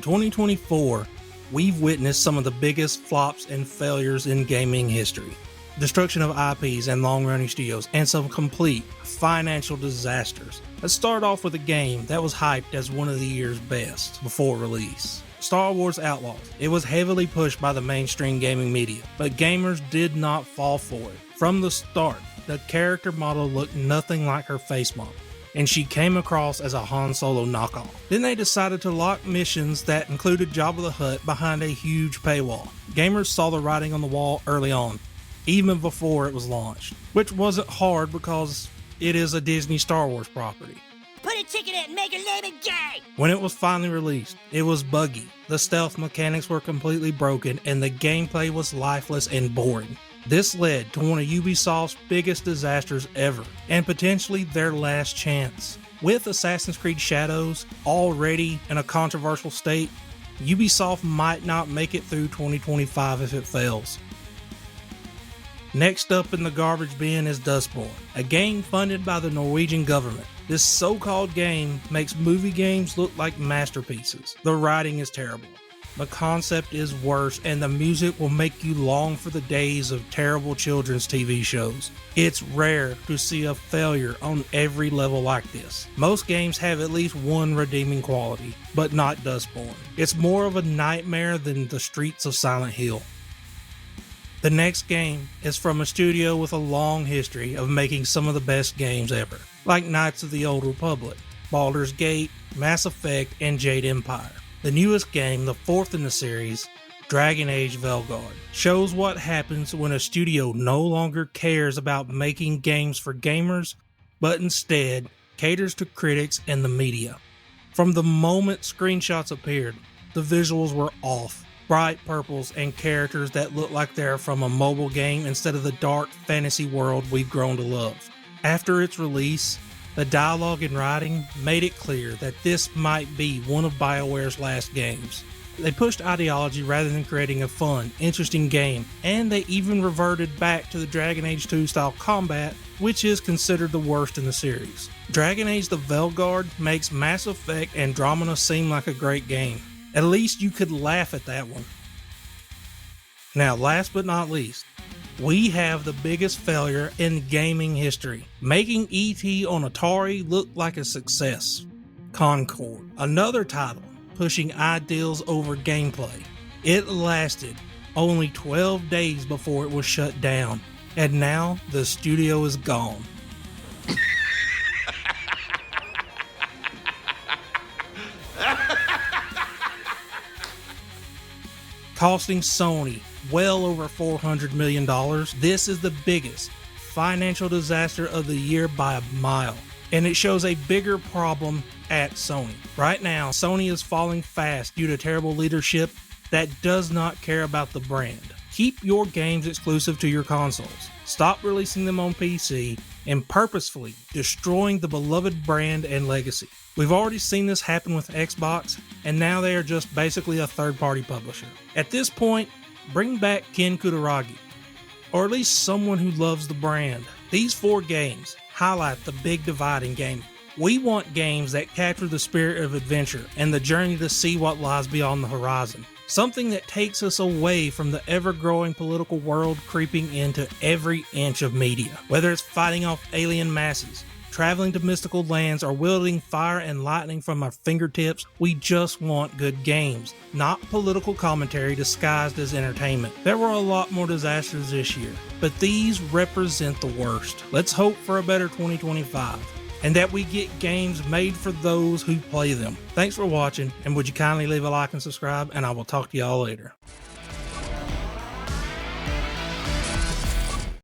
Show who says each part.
Speaker 1: in 2024, we've witnessed some of the biggest flops and failures in gaming history. Destruction of IPs and long-running studios, and some complete financial disasters. Let's start off with a game that was hyped as one of the year's best before release. Star Wars Outlaws. It was heavily pushed by the mainstream gaming media, but gamers did not fall for it. From the start, the character model looked nothing like her face model, and she came across as a Han Solo knockoff. Then they decided to lock missions that included Jabba the Hutt behind a huge paywall. Gamers saw the writing on the wall early on, even before it was launched, which wasn't hard because it is a Disney Star Wars property.
Speaker 2: Put a ticket in, make her name it gay!
Speaker 1: When it was finally released, it was buggy, the stealth mechanics were completely broken, and the gameplay was lifeless and boring. This led to one of Ubisoft's biggest disasters ever, and potentially their last chance. With Assassin's Creed Shadows already in a controversial state, Ubisoft might not make it through 2025 if it fails. Next up in the garbage bin is Dustborn, a game funded by the Norwegian government. This so-called game makes movie games look like masterpieces. The writing is terrible, the concept is worse, and the music will make you long for the days of terrible children's TV shows. It's rare to see a failure on every level like this. Most games have at least one redeeming quality, but not Dustborn. It's more of a nightmare than the streets of Silent Hill. The next game is from a studio with a long history of making some of the best games ever, like Knights of the Old Republic, Baldur's Gate, Mass Effect, and Jade Empire. The newest game, the fourth in the series, Dragon Age Veilguard, shows what happens when a studio no longer cares about making games for gamers, but instead caters to critics and the media. From the moment screenshots appeared, the visuals were off. Bright purples and characters that look like they're from a mobile game instead of the dark fantasy world we've grown to love. After its release, the dialogue and writing made it clear that this might be one of BioWare's last games. They pushed ideology rather than creating a fun, interesting game, and they even reverted back to the Dragon Age 2 style combat, which is considered the worst in the series. Dragon Age the Veilguard makes Mass Effect Andromeda seem like a great game. At least you could laugh at that one. Now, last but not least, we have the biggest failure in gaming history, making E.T. on Atari look like a success. Concord, another title pushing ideals over gameplay. It lasted only 12 days before it was shut down, and now the studio is gone. Costing Sony well over $400 million, this is the biggest financial disaster of the year by a mile. And it shows a bigger problem at Sony. Right now, Sony is falling fast due to terrible leadership that does not care about the brand. Keep your games exclusive to your consoles. Stop releasing them on PC and purposefully destroying the beloved brand and legacy. We've already seen this happen with Xbox, and now they are just basically a third-party publisher. At this point, bring back Ken Kutaragi, or at least someone who loves the brand. These 4 games highlight the big divide in gaming. We want games that capture the spirit of adventure and the journey to see what lies beyond the horizon. Something that takes us away from the ever-growing political world creeping into every inch of media. Whether it's fighting off alien masses, traveling to mystical lands, or wielding fire and lightning from our fingertips, we just want good games, not political commentary disguised as entertainment. There were a lot more disasters this year, but these represent the worst. Let's hope for a better 2025, and that we get games made for those who play them. Thanks for watching, and would you kindly leave a like and subscribe, and I will talk to y'all later.